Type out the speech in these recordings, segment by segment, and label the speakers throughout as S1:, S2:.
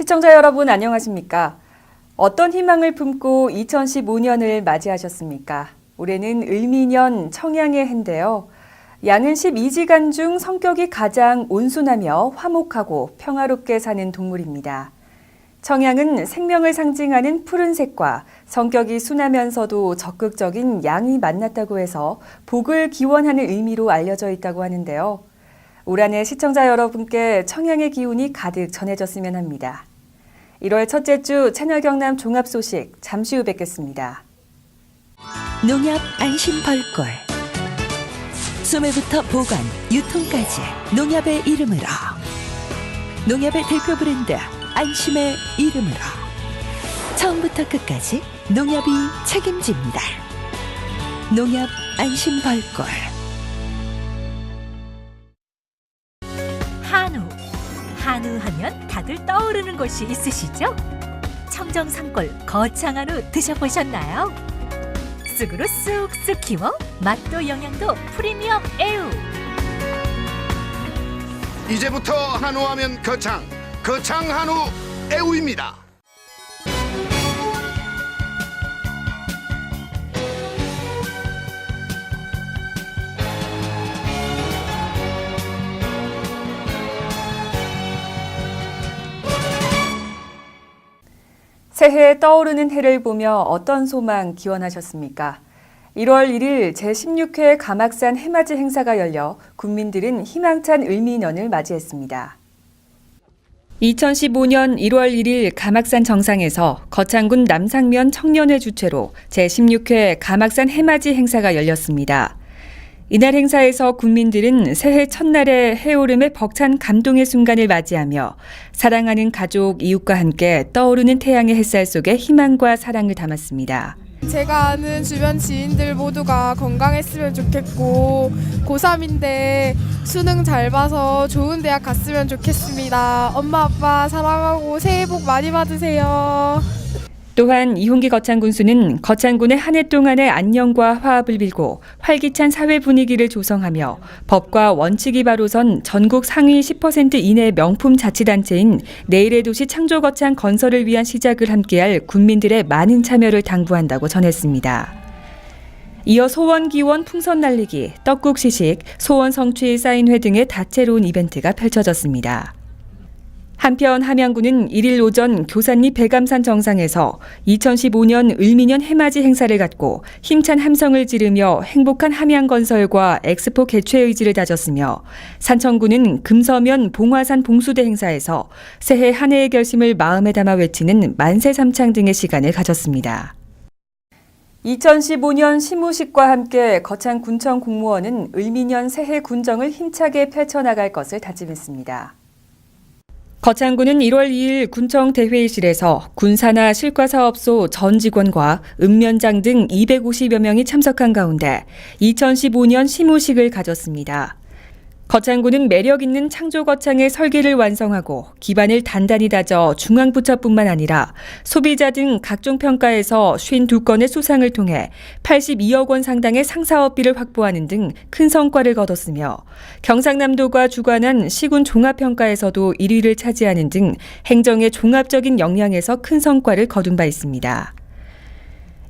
S1: 시청자 여러분 안녕하십니까? 어떤 희망을 품고 2015년을 맞이하셨습니까? 올해는 을미년 청양의 해인데요. 양은 12지간 중 성격이 가장 온순하며 화목하고 평화롭게 사는 동물입니다. 청양은 생명을 상징하는 푸른색과 성격이 순하면서도 적극적인 양이 만났다고 해서 복을 기원하는 의미로 알려져 있다고 하는데요. 올 한 해 시청자 여러분께 청양의 기운이 가득 전해졌으면 합니다. 1월 첫째 주 채널 경남 종합 소식 잠시 후 뵙겠습니다.
S2: 농협 안심 벌꿀. 소매부터 보관, 유통까지 농협의 이름으로. 농협의 대표 브랜드 안심의 이름으로. 처음부터 끝까지 농협이 책임집니다. 농협 안심 벌꿀.
S3: 한우 하면 다들 떠오르는 곳이 있으시죠? 청정 산골 거창 한우 드셔보셨나요? 쑥으로 쑥쑥 키워 맛도 영양도 프리미엄 애우.
S4: 이제부터 한우하면 거창 한우 애우입니다.
S1: 새해에 떠오르는 해를 보며 어떤 소망 기원하셨습니까? 1월 1일 제16회 가막산 해맞이 행사가 열려 군민들은 희망찬 을미년을 맞이했습니다. 2015년 1월 1일 가막산 정상에서 거창군 남상면 청년회 주최로 제16회 가막산 해맞이 행사가 열렸습니다. 이날 행사에서 군민들은 새해 첫날의 해오름에 벅찬 감동의 순간을 맞이하며 사랑하는 가족, 이웃과 함께 떠오르는 태양의 햇살 속에 희망과 사랑을 담았습니다.
S5: 제가 아는 주변 지인들 모두가 건강했으면 좋겠고 고3인데 수능 잘 봐서 좋은 대학 갔으면 좋겠습니다. 엄마 아빠 사랑하고 새해 복 많이 받으세요.
S1: 또한 이홍기 거창군수는 거창군의 한 해 동안의 안녕과 화합을 빌고 활기찬 사회 분위기를 조성하며 법과 원칙이 바로 선 전국 상위 10% 이내 명품 자치단체인 내일의 도시 창조거창 건설을 위한 시작을 함께할 군민들의 많은 참여를 당부한다고 전했습니다. 이어 소원 기원 풍선 날리기, 떡국 시식, 소원 성취 사인회 등의 다채로운 이벤트가 펼쳐졌습니다. 한편 함양군은 1일 오전 교산리 백암산 정상에서 2015년 을미년 해맞이 행사를 갖고 힘찬 함성을 지르며 행복한 함양건설과 엑스포 개최 의지를 다졌으며 산청군은 금서면 봉화산 봉수대 행사에서 새해 한 해의 결심을 마음에 담아 외치는 만세삼창 등의 시간을 가졌습니다. 2015년 시무식과 함께 거창군청 공무원은 을미년 새해 군정을 힘차게 펼쳐나갈 것을 다짐했습니다. 거창군은 1월 2일 군청 대회의실에서 군산하 실과사업소 전 직원과 읍면장 등 250여 명이 참석한 가운데 2015년 시무식을 가졌습니다. 거창군은 매력 있는 창조거창의 설계를 완성하고 기반을 단단히 다져 중앙부처뿐만 아니라 소비자 등 각종 평가에서 52건의 수상을 통해 82억 원 상당의 상사업비를 확보하는 등 큰 성과를 거뒀으며 경상남도가 주관한 시군 종합평가에서도 1위를 차지하는 등 행정의 종합적인 역량에서 큰 성과를 거둔 바 있습니다.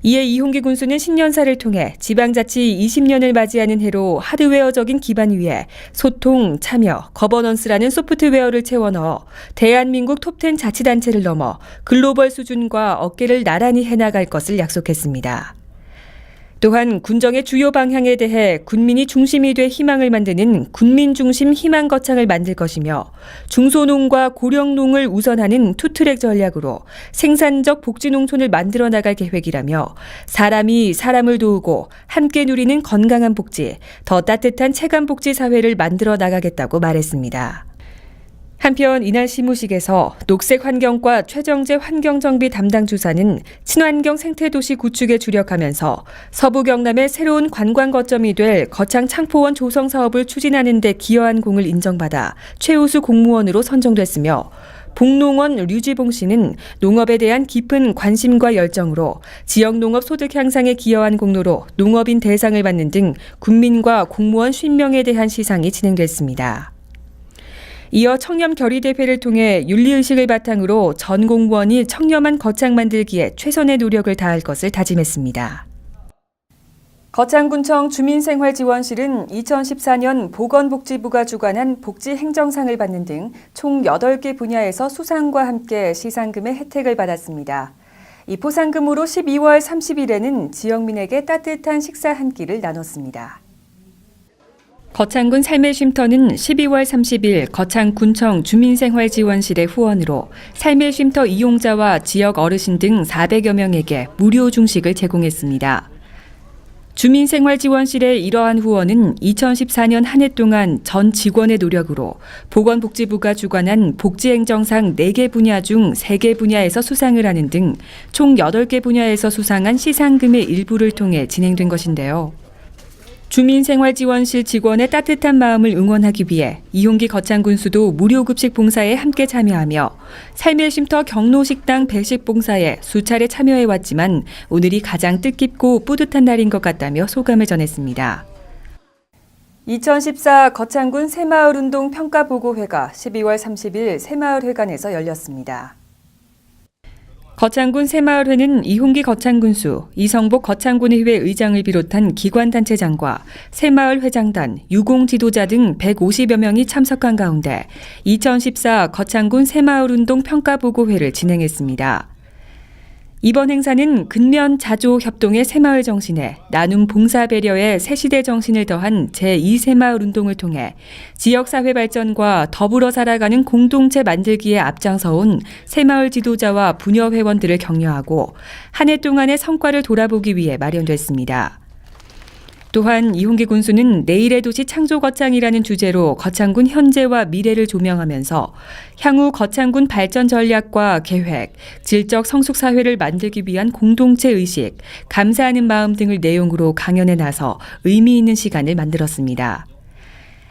S1: 이에 이홍기 군수는 신년사를 통해 지방자치 20년을 맞이하는 해로 하드웨어적인 기반 위에 소통, 참여, 거버넌스라는 소프트웨어를 채워 넣어 대한민국 톱10 자치단체를 넘어 글로벌 수준과 어깨를 나란히 해나갈 것을 약속했습니다. 또한 군정의 주요 방향에 대해 군민이 중심이 돼 희망을 만드는 군민중심 희망거창을 만들 것이며 중소농과 고령농을 우선하는 투트랙 전략으로 생산적 복지농촌을 만들어 나갈 계획이라며 사람이 사람을 도우고 함께 누리는 건강한 복지, 더 따뜻한 체감복지 사회를 만들어 나가겠다고 말했습니다. 한편 이날 시무식에서 녹색환경과 최정재 환경정비 담당 주사는 친환경 생태도시 구축에 주력하면서 서부 경남의 새로운 관광 거점이 될 거창 창포원 조성 사업을 추진하는 데 기여한 공을 인정받아 최우수 공무원으로 선정됐으며 복농원 류지봉 씨는 농업에 대한 깊은 관심과 열정으로 지역 농업 소득 향상에 기여한 공로로 농업인 대상을 받는 등 군민과 공무원 50명에 대한 시상이 진행됐습니다. 이어 청렴 결의대회를 통해 윤리의식을 바탕으로 전 공무원이 청렴한 거창 만들기에 최선의 노력을 다할 것을 다짐했습니다. 거창군청 주민생활지원실은 2014년 보건복지부가 주관한 복지행정상을 받는 등 총 8개 분야에서 수상과 함께 시상금의 혜택을 받았습니다. 이 포상금으로 12월 30일에는 지역민에게 따뜻한 식사 한 끼를 나눴습니다. 거창군 삶의 쉼터는 12월 30일 거창군청 주민생활지원실의 후원으로 삶의 쉼터 이용자와 지역 어르신 등 400여 명에게 무료 중식을 제공했습니다. 주민생활지원실의 이러한 후원은 2014년 한 해 동안 전 직원의 노력으로 보건복지부가 주관한 복지행정상 4개 분야 중 3개 분야에서 수상을 하는 등 총 8개 분야에서 수상한 시상금의 일부를 통해 진행된 것인데요. 주민생활지원실 직원의 따뜻한 마음을 응원하기 위해 이홍기 거창군수도 무료급식 봉사에 함께 참여하며 삶의 쉼터 경로식당 배식 봉사에 수차례 참여해왔지만 오늘이 가장 뜻깊고 뿌듯한 날인 것 같다며 소감을 전했습니다. 2014 거창군 새마을운동 평가보고회가 12월 30일 새마을회관에서 열렸습니다. 거창군 새마을회는 이홍기 거창군수, 이성복 거창군의회 의장을 비롯한 기관단체장과 새마을 회장단, 유공지도자 등 150여 명이 참석한 가운데 2014 거창군 새마을운동 평가보고회를 진행했습니다. 이번 행사는 근면 자조 협동의 새마을 정신에 나눔 봉사 배려의 새시대 정신을 더한 제2새마을 운동을 통해 지역사회 발전과 더불어 살아가는 공동체 만들기에 앞장서온 새마을 지도자와 부녀 회원들을 격려하고 한 해 동안의 성과를 돌아보기 위해 마련됐습니다. 또한 이홍기 군수는 내일의 도시 창조 거창이라는 주제로 거창군 현재와 미래를 조명하면서 향후 거창군 발전 전략과 계획, 질적 성숙 사회를 만들기 위한 공동체 의식, 감사하는 마음 등을 내용으로 강연에 나서 의미 있는 시간을 만들었습니다.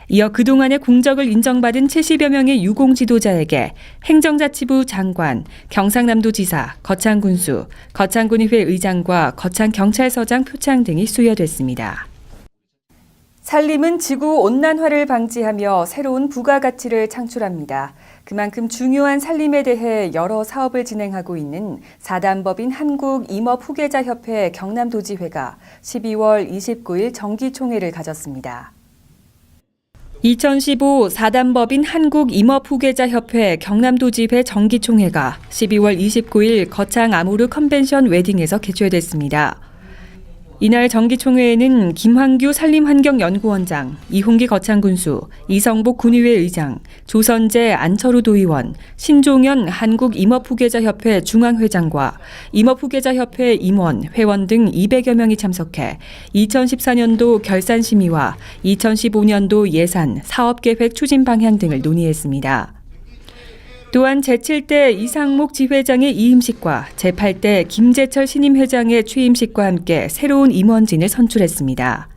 S1: 이어 그동안의 공적을 인정받은 70여 명의 유공 지도자에게 행정자치부 장관, 경상남도지사, 거창군수, 거창군의회 의장과 거창경찰서장 표창 등이 수여됐습니다. 산림은 지구 온난화를 방지하며 새로운 부가가치를 창출합니다. 그만큼 중요한 산림에 대해 여러 사업을 진행하고 있는 4단법인 한국임업후계자협회 경남도지회가 12월 29일 정기총회를 가졌습니다. 2015 4단법인 한국임업후계자협회 경남도지회 정기총회가 12월 29일 거창 아모르 컨벤션 웨딩에서 개최됐습니다. 이날 정기총회에는 김환규 산림환경연구원장, 이홍기 거창군수, 이성복 군의회 의장, 조선재 안철우 도의원, 신종현 한국임업후계자협회 중앙회장과 임업후계자협회 임원, 회원 등 200여 명이 참석해 2014년도 결산심의와 2015년도 예산, 사업계획 추진 방향 등을 논의했습니다. 또한 제7대 이상목 지회장의 이임식과 제8대 김재철 신임회장의 취임식과 함께 새로운 임원진을 선출했습니다.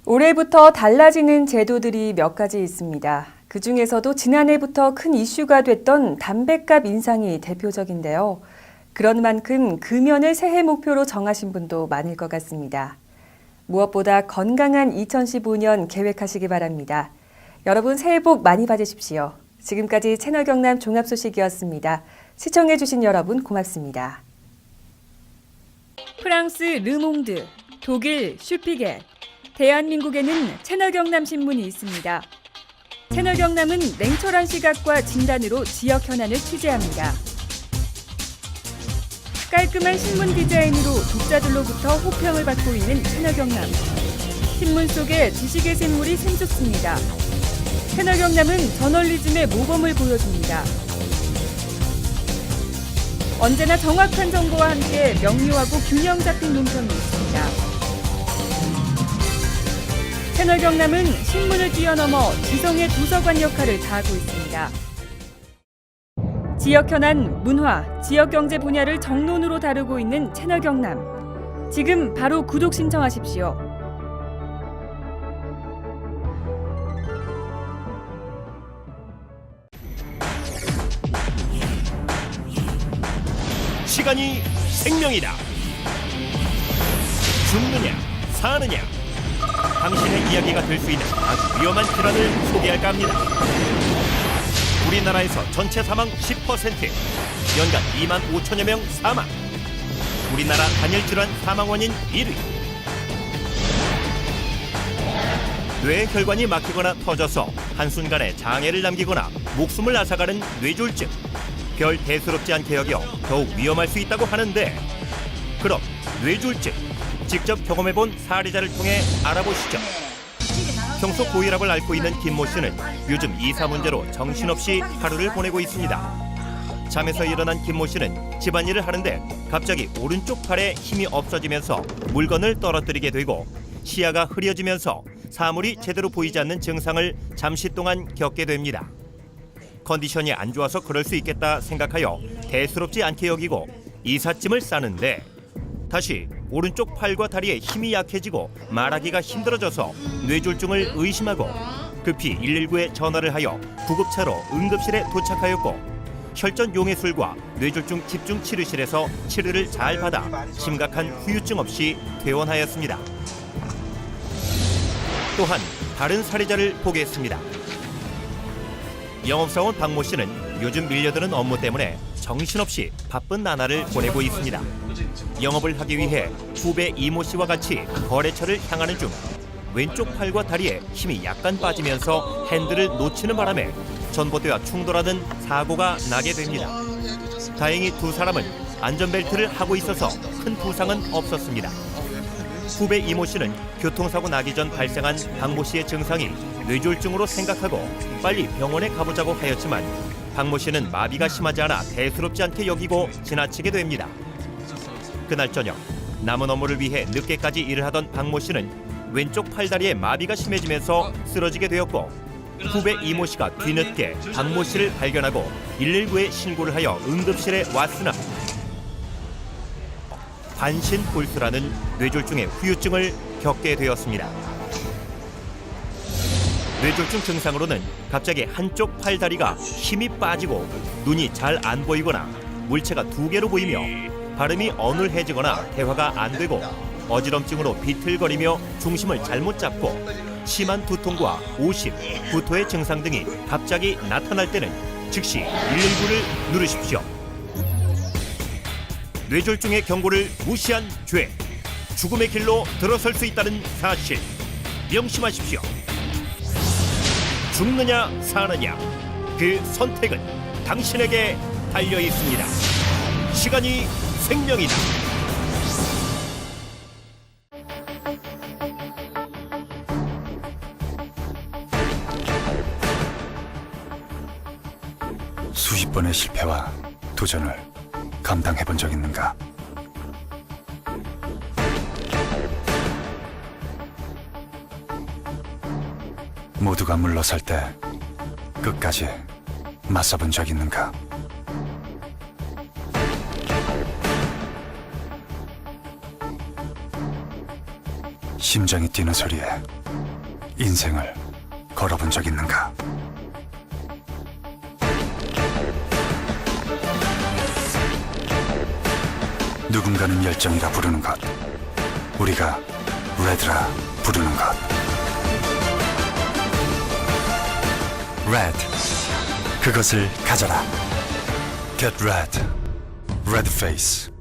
S1: 올해부터 달라지는 제도들이 몇 가지 있습니다. 그중에서도 지난해부터 큰 이슈가 됐던 담뱃값 인상이 대표적인데요. 그런 만큼 금연을 새해 목표로 정하신 분도 많을 것 같습니다. 무엇보다 건강한 2015년 계획하시기 바랍니다. 여러분 새해 복 많이 받으십시오. 지금까지 채널 경남 종합소식이었습니다. 시청해주신 여러분 고맙습니다. 프랑스 르몽드, 독일 슈피겔, 대한민국에는 채널 경남 신문이 있습니다. 채널 경남은 냉철한 시각과 진단으로 지역 현안을 취재합니다. 깔끔한 신문 디자인으로 독자들로부터 호평을 받고 있는 채널 경남. 신문 속에 지식의 샘물이 샘솟습니다. 채널 경남은 저널리즘의 모범을 보여줍니다. 언제나 정확한 정보와 함께 명료하고 균형 잡힌 논평이 있습니다. 채널 경남은 신문을 뛰어넘어 지성의 도서관 역할을 다하고 있습니다. 지역 현안, 문화, 지역 경제 분야를 정론으로 다루고 있는 채널 경남. 지금 바로 구독 신청하십시오.
S6: 시간이 생명이다. 죽느냐 사느냐 당신의 이야기가 될 수 있는 아주 위험한 질환을 소개할까 합니다. 우리나라에서 전체 사망 10%, 연간 2만 5천여 명 사망. 우리나라 단일 질환 사망 원인 1위. 뇌혈관이 막히거나 터져서 한순간에 장애를 남기거나 목숨을 앗아가는 뇌졸중. 별 대수롭지 않게 여겨 더욱 위험할 수 있다고 하는데, 그럼 뇌졸중 직접 경험해본 사례자를 통해 알아보시죠. 평소 고혈압을 앓고 있는 김모 씨는 요즘 이사 문제로 정신없이 하루를 보내고 있습니다. 잠에서 일어난 김모 씨는 집안일을 하는데 갑자기 오른쪽 팔에 힘이 없어지면서 물건을 떨어뜨리게 되고 시야가 흐려지면서 사물이 제대로 보이지 않는 증상을 잠시 동안 겪게 됩니다. 컨디션이 안 좋아서 그럴 수 있겠다 생각하여 대수롭지 않게 여기고 이삿짐을 싸는데, 다시 오른쪽 팔과 다리에 힘이 약해지고 말하기가 힘들어져서 뇌졸중을 의심하고 급히 119에 전화를 하여 구급차로 응급실에 도착하였고, 혈전 용해술과 뇌졸중 집중치료실에서 치료를 잘 받아 심각한 후유증 없이 퇴원하였습니다. 또한 다른 사례자를 보겠습니다. 영업사원 박모 씨는 요즘 밀려드는 업무 때문에 정신없이 바쁜 나날을 보내고 있습니다. 영업을 하기 위해 후배 이모 씨와 같이 거래처를 향하는 중 왼쪽 팔과 다리에 힘이 약간 빠지면서 핸들을 놓치는 바람에 전봇대와 충돌하는 사고가 나게 됩니다. 다행히 두 사람은 안전벨트를 하고 있어서 큰 부상은 없었습니다. 후배 이모 씨는 교통사고 나기 전 발생한 박모 씨의 증상이 뇌졸중으로 생각하고 빨리 병원에 가보자고 하였지만 박모 씨는 마비가 심하지 않아 대수롭지 않게 여기고 지나치게 됩니다. 그날 저녁 남은 업무를 위해 늦게까지 일을 하던 박모 씨는 왼쪽 팔다리에 마비가 심해지면서 쓰러지게 되었고, 후배 이모 씨가 뒤늦게 박모 씨를 발견하고 119에 신고를 하여 응급실에 왔으나 반신골수라는 뇌졸중의 후유증을 겪게 되었습니다. 뇌졸중 증상으로는 갑자기 한쪽 팔다리가 힘이 빠지고 눈이 잘 안 보이거나 물체가 2개로 보이며 발음이 어눌해지거나 대화가 안 되고 어지럼증으로 비틀거리며 중심을 잘못 잡고 심한 두통과 오심, 구토의 증상 등이 갑자기 나타날 때는 즉시 119를 누르십시오. 뇌졸중의 경고를 무시한 죄, 죽음의 길로 들어설 수 있다는 사실 명심하십시오. 죽느냐 사느냐, 그 선택은 당신에게 달려 있습니다. 시간이 생명이다.
S7: 수십 번의 실패와 도전을 감당해본 적 있는가? 모두가 물러설 때 끝까지 맞서본 적 있는가? 심장이 뛰는 소리에 인생을 걸어본 적 있는가? 누군가는 열정이라 부르는 것, 우리가 레드라 부르는 것. 레드, 그것을 가져라. Get red, red face.